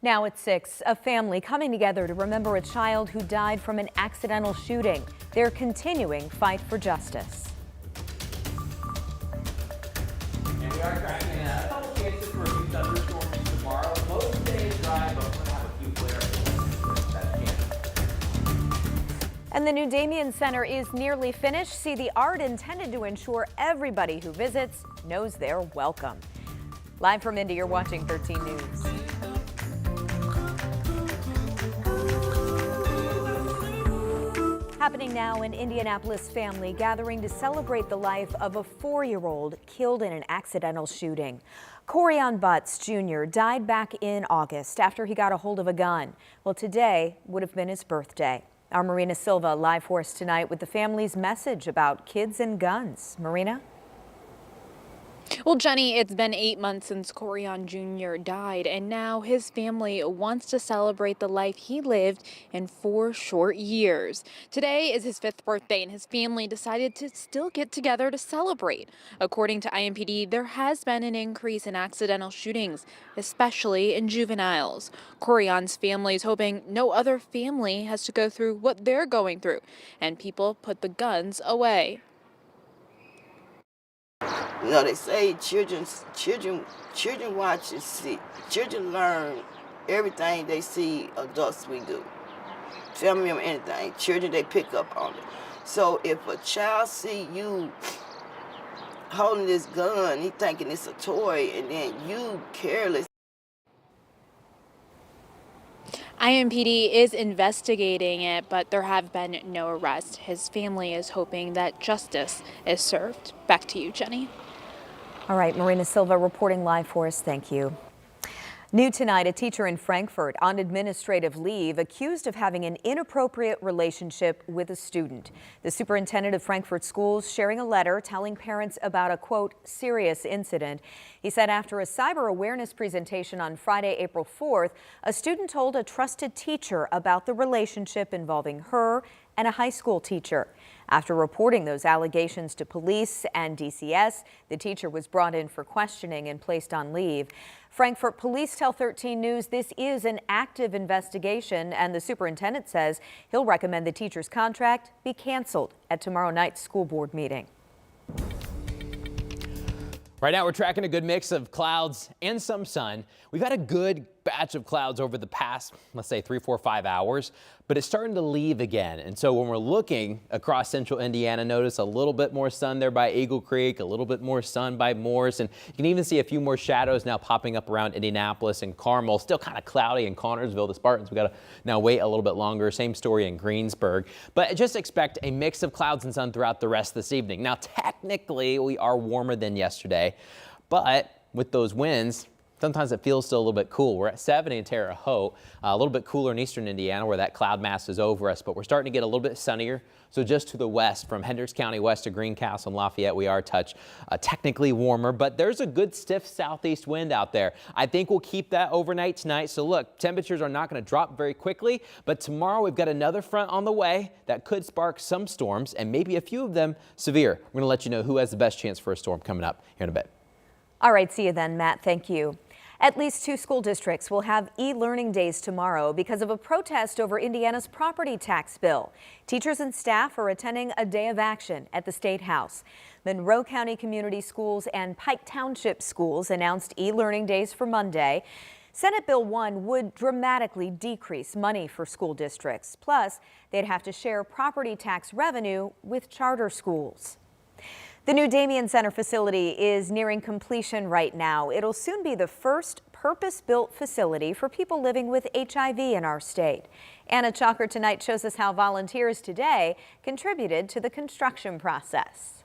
Now at 6, a family coming together to remember a child who died from an accidental shooting. Their continuing fight for justice. And we are tracking a couple chances for a few thunderstorms tomorrow. Most days dry, but we're going to have a few flare-ups. That's chance. And the new Damien Center is nearly finished. See the art intended to ensure everybody who visits knows they're welcome. Live from Indy, you're watching 13 News. Happening now, an Indianapolis family gathering to celebrate the life of a 4-year-old killed in an accidental shooting. Corian Butts Jr. died back in August after he got a hold of a gun. Well, today would have been his birthday. Our Marina Silva live for us tonight with the family's message about kids and guns. Marina? Well, Jenny, it's been 8 months since Corian Jr. died, and now his family wants to celebrate the life he lived in 4 short years. Today is his 5th birthday, and his family decided to still get together to celebrate. According to IMPD, there has been an increase in accidental shootings, especially in juveniles. Corian's family is hoping no other family has to go through what they're going through, and people put the guns away. You know, they say children watch and see. Children learn everything they see adults we do. Family member, anything. Children, they pick up on it. So if a child see you holding this gun, he thinking it's a toy, and then you careless. IMPD is investigating it, but there have been no arrests. His family is hoping that justice is served. Back to you, Jenny. All right, Marina Silva reporting live for us. Thank you. New tonight, a teacher in Frankfort on administrative leave accused of having an inappropriate relationship with a student. The superintendent of Frankfort schools sharing a letter telling parents about a, quote, serious incident. He said after a cyber awareness presentation on Friday, April 4th, a student told a trusted teacher about the relationship involving her and a high school teacher. After reporting those allegations to police and DCS, the teacher was brought in for questioning and placed on leave. Frankfort police tell 13 News this is an active investigation, and the superintendent says he'll recommend the teacher's contract be canceled at tomorrow night's school board meeting. Right now, we're tracking a good mix of clouds and some sun. We've had a good batch of clouds over the past, let's say 3, 4, 5 hours, but it's starting to leave again. And so when we're looking across central Indiana, notice a little bit more sun there by Eagle Creek, a little bit more sun by Morris, and you can even see a few more shadows now popping up around Indianapolis and Carmel. Still kind of cloudy in Connorsville. The Spartans, we got to now wait a little bit longer. Same story in Greensburg, but just expect a mix of clouds and sun throughout the rest of this evening. Now, technically, we are warmer than yesterday, but with those winds, sometimes it feels still a little bit cool. We're at 70 in Terre Haute, a little bit cooler in eastern Indiana where that cloud mass is over us, but we're starting to get a little bit sunnier. So just to the west, from Hendricks County west to Greencastle and Lafayette, we are technically warmer, but there's a good stiff southeast wind out there. I think we'll keep that overnight tonight. So look, temperatures are not going to drop very quickly, but tomorrow we've got another front on the way that could spark some storms and maybe a few of them severe. We're going to let you know who has the best chance for a storm coming up here in a bit. All right, see you then, Matt. Thank you. At least 2 school districts will have e-learning days tomorrow because of a protest over Indiana's property tax bill. Teachers and staff are attending a day of action at the State House. Monroe County Community Schools and Pike Township Schools announced e-learning days for Monday. Senate Bill 1 would dramatically decrease money for school districts. Plus, they'd have to share property tax revenue with charter schools. The new Damien Center facility is nearing completion right now. It'll soon be the first purpose-built facility for people living with HIV in our state. Anna Chalker tonight shows us how volunteers today contributed to the construction process.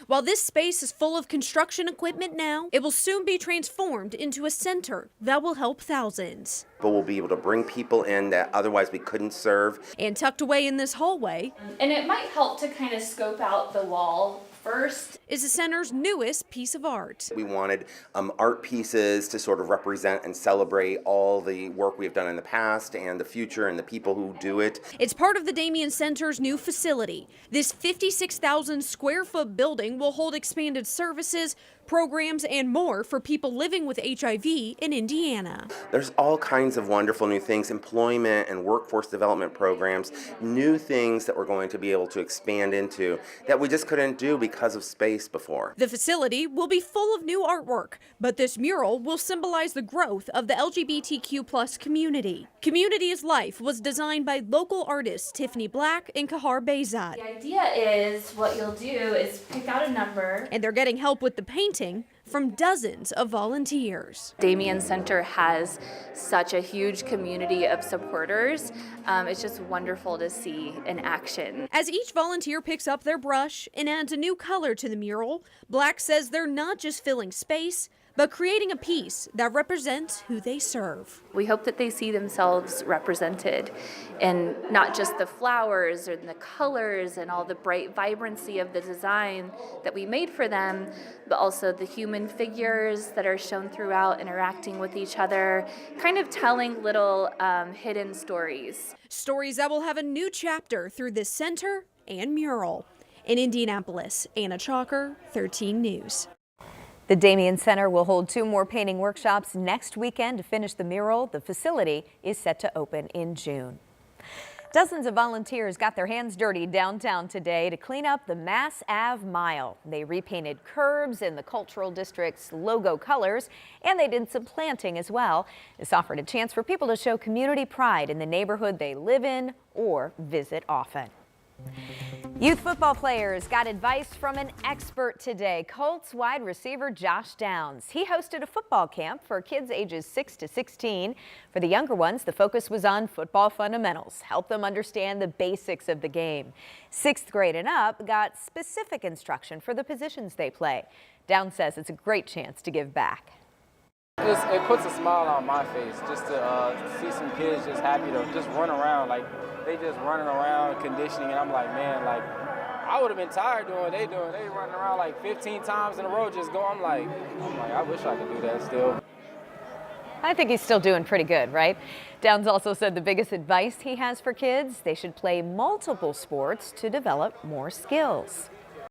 While this space is full of construction equipment now, it will soon be transformed into a center that will help thousands. But we'll be able to bring people in that otherwise we couldn't serve. And tucked away in this hallway, And it might help to kind of scope out the wall first, is the center's newest piece of art. We wanted art pieces to sort of represent and celebrate all the work we've done in the past and the future and the people who do it. It's part of the Damien Center's new facility. This 56,000 square foot building will hold expanded services, programs, and more for people living with HIV in Indiana. There's all kinds of wonderful new things, employment and workforce development programs, new things that we're going to be able to expand into that we just couldn't do because of space before. The facility will be full of new artwork, but this mural will symbolize the growth of the LGBTQ+ community. Community is Life was designed by local artists Tiffany Black and Kahar Bezad. The idea is what you'll do is pick out a number. And they're getting help with the painting from dozens of volunteers. Damien Center has such a huge community of supporters. It's just wonderful to see in action. As each volunteer picks up their brush and adds a new color to the mural, Black says they're not just filling space, but creating a piece that represents who they serve. We hope that they see themselves represented in not just the flowers or the colors and all the bright vibrancy of the design that we made for them, but also the human figures that are shown throughout interacting with each other, kind of telling little hidden stories. Stories that will have a new chapter through this center and mural. In Indianapolis, Anna Chalker, 13 News. The Damien Center will hold 2 more painting workshops next weekend to finish the mural. The facility is set to open in June. Dozens of volunteers got their hands dirty downtown today to clean up the Mass Ave Mile. They repainted curbs in the Cultural District's logo colors, and they did some planting as well. This offered a chance for people to show community pride in the neighborhood they live in or visit often. Youth football players got advice from an expert today. Colts wide receiver Josh Downs. He hosted a football camp for kids ages 6 to 16. For the younger ones, the focus was on football fundamentals, help them understand the basics of the game. 6th grade and up got specific instruction for the positions they play. Downs says it's a great chance to give back. It puts a smile on my face just to see some kids just happy to just run around. Like, they just running around conditioning, and I'm like, man, like, I would have been tired doing what they doing. They running around like 15 times in a row just go. I'm like, I wish I could do that still. I think he's still doing pretty good, right? Downs also said the biggest advice he has for kids, they should play multiple sports to develop more skills.